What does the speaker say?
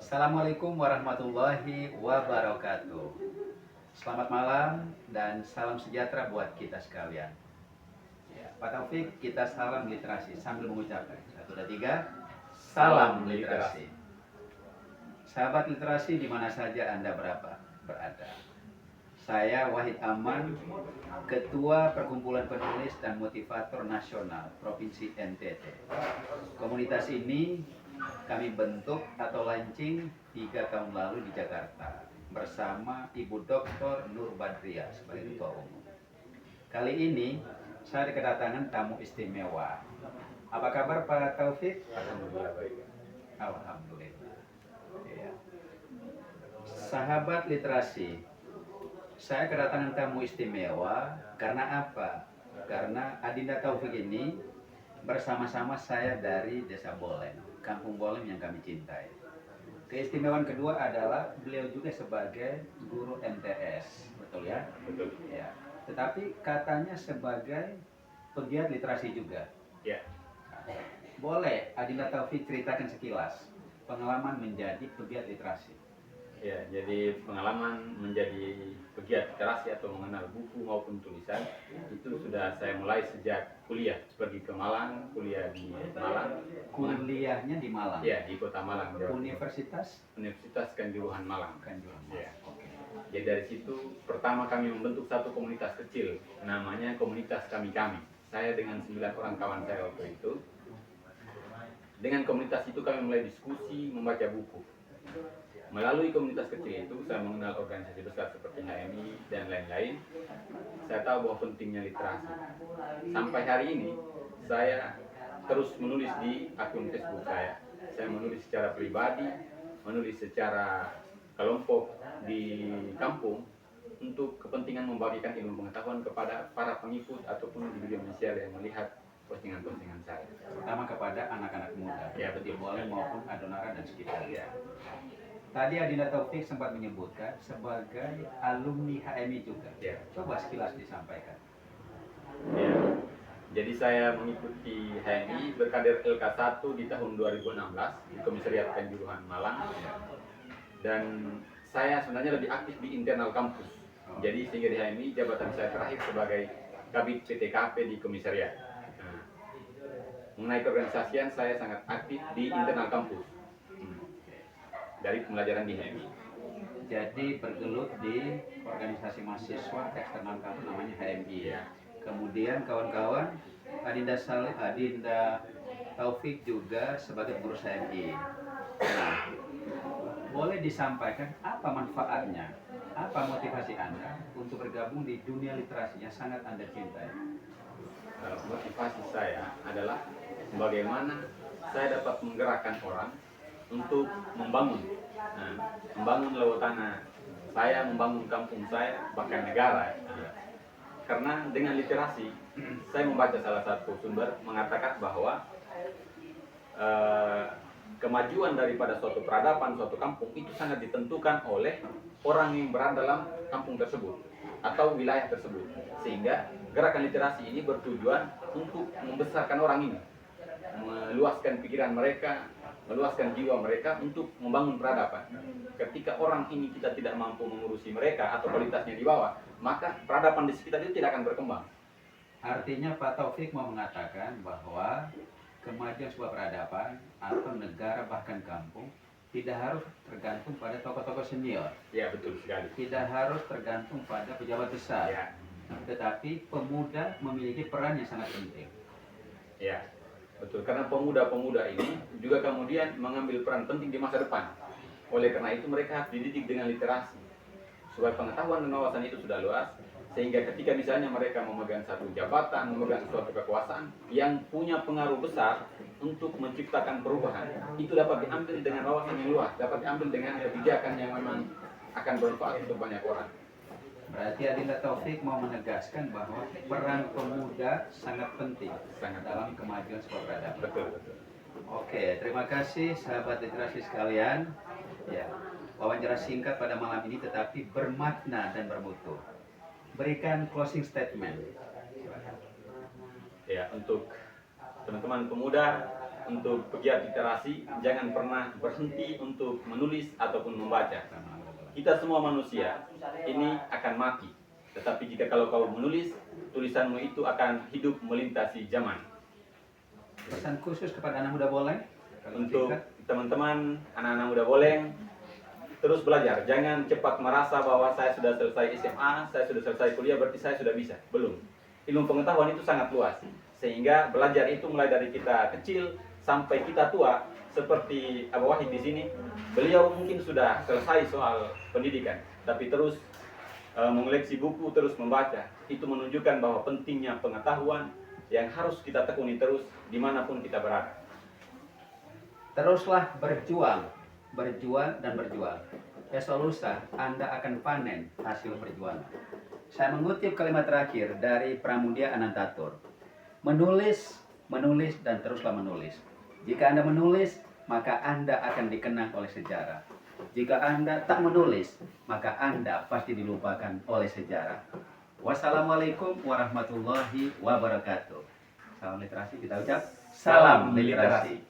Assalamualaikum warahmatullahi wabarakatuh. Selamat malam dan salam sejahtera buat kita sekalian. Ya, Pak Taufik, kita salam literasi sambil mengucapkan satu dua tiga, salam literasi. Sahabat literasi di mana saja Anda berada. Saya Wahid Aman, Ketua Perkumpulan Penulis dan Motivator Nasional Provinsi NTT. Komunitas ini kami bentuk atau launching 3 tahun lalu di Jakarta bersama Ibu Dr. Nur Badriah sebagai Ketua Umum. Kali ini saya kedatangan tamu istimewa. Apa kabar Pak Taufik? Alhamdulillah baik. Alhamdulillah. Ya. Sahabat literasi, saya kedatangan tamu istimewa karena apa? Karena Adinda Taufik ini bersama-sama saya dari Desa Bolem, Kampung Bolem yang kami cintai. Keistimewaan kedua adalah beliau juga sebagai guru MTS, betul ya? Betul. Ya. Tetapi katanya sebagai pegiat literasi juga. Ya. Boleh Adinda Taufik ceritakan sekilas pengalaman menjadi pegiat literasi? Ya, jadi pengalaman menjadi pegiat literasi atau mengenal buku maupun tulisan itu sudah saya mulai sejak kuliah. Pergi ke Malang, kuliah di Malang. Kuliahnya di Malang. Ya, di Kota Malang. Universitas Kanjuruhan Malang. Kanjuruhan. Ya. Oke. Jadi dari situ pertama kami membentuk satu komunitas kecil, namanya komunitas kami-kami. Saya dengan 9 orang kawan saya waktu itu. Dengan komunitas itu kami mulai diskusi, membaca buku. Melalui komunitas kecil itu, saya mengenal organisasi besar seperti HMI dan lain-lain. Saya tahu bahwa pentingnya literasi. Sampai hari ini, saya terus menulis di akun Facebook saya. Saya menulis secara pribadi, menulis secara kelompok di kampung untuk kepentingan membagikan ilmu pengetahuan kepada para pengikut ataupun individu manusia yang melihat postingan-postingan saya. Terutama kepada anak-anak muda, Ya, betul. Bolem maupun Adonara dan sekitarnya. Tadi Adinda Taufik sempat menyebutkan sebagai alumni HMI juga. Ya. Coba sekilas disampaikan. Ya. Jadi saya mengikuti HMI berkader LK1 di tahun 2016 di Komisariat Kanjuruhan Malang. Dan saya sebenarnya lebih aktif di internal kampus. Jadi sehingga di HMI jabatan saya terakhir sebagai Kabid PTKP di Komisariat. Nah, mengenai keorganisasian saya sangat aktif di internal kampus. Dari pembelajaran di HMI. Jadi bergelut di organisasi mahasiswa eksternal kampus namanya HMI. Ya. Kemudian kawan-kawan Adinda Taufik juga sebagai pengurus HMI. Nah, boleh disampaikan apa manfaatnya, apa motivasi Anda untuk bergabung di dunia literasi yang sangat Anda cintai? Motivasi saya adalah bagaimana saya dapat menggerakkan orang untuk membangun, membangun tanah saya, membangun kampung saya, bahkan negara. Karena dengan literasi, saya membaca salah satu sumber mengatakan bahwa kemajuan daripada suatu peradaban, suatu kampung itu sangat ditentukan oleh orang yang berada dalam kampung tersebut atau wilayah tersebut. Sehingga gerakan literasi ini bertujuan untuk membesarkan orang ini, meluaskan pikiran mereka, meluaskan jiwa mereka untuk membangun peradaban. Ketika orang ini kita tidak mampu mengurusi mereka atau kualitasnya di bawah, maka peradaban di sekitar itu tidak akan berkembang. Artinya Pak Taufik mau mengatakan bahwa kemajuan sebuah peradaban atau negara bahkan kampung tidak harus tergantung pada tokoh-tokoh senior. Ya, betul sekali. Tidak harus tergantung pada pejabat besar. Ya. Tetapi pemuda memiliki peran yang sangat penting. Ya. Betul, karena pemuda-pemuda ini juga kemudian mengambil peran penting di masa depan. Oleh karena itu mereka harus dididik dengan literasi. Supaya pengetahuan dan wawasan itu sudah luas, sehingga ketika misalnya mereka memegang satu jabatan, memegang suatu kekuasaan yang punya pengaruh besar untuk menciptakan perubahan, itu dapat diambil dengan wawasan yang luas, dapat diambil dengan kebijakan yang memang akan bermanfaat untuk banyak orang. Berarti Adinda Taufik mau menegaskan bahwa peran pemuda sangat penting dalam kemajuan sebuah peradaban. Betul, betul. Oke, terima kasih sahabat literasi sekalian. Ya, wawancara singkat pada malam ini tetapi bermakna dan bermutu. Berikan closing statement. Ya, untuk teman-teman pemuda, untuk pegiat literasi, jangan pernah berhenti untuk menulis ataupun membaca. Kita semua manusia ini akan mati, tetapi jika kalau kau menulis, tulisanmu itu akan hidup melintasi zaman. Pesan khusus kepada anak muda boleh? Untuk teman-teman anak-anak muda boleh terus belajar, jangan cepat merasa bahwa saya sudah selesai SMA, saya sudah selesai kuliah, berarti saya sudah bisa. Belum. Ilmu pengetahuan itu sangat luas, sehingga belajar itu mulai dari kita kecil sampai kita tua. Seperti Abu Wahid di sini, beliau mungkin sudah selesai soal pendidikan, tapi terus mengoleksi buku, terus membaca. Itu menunjukkan bahwa pentingnya pengetahuan yang harus kita tekuni terus dimanapun kita berada. Teruslah berjuang, berjuang dan berjuang. Esok lusa Anda akan panen hasil perjuangan. Saya mengutip kalimat terakhir dari Pramudia Anantatur. Menulis, menulis dan teruslah menulis. Jika Anda menulis, maka Anda akan dikenang oleh sejarah. Jika Anda tak menulis, maka Anda pasti dilupakan oleh sejarah. Wassalamualaikum warahmatullahi wabarakatuh. Salam literasi, kita ucap salam literasi.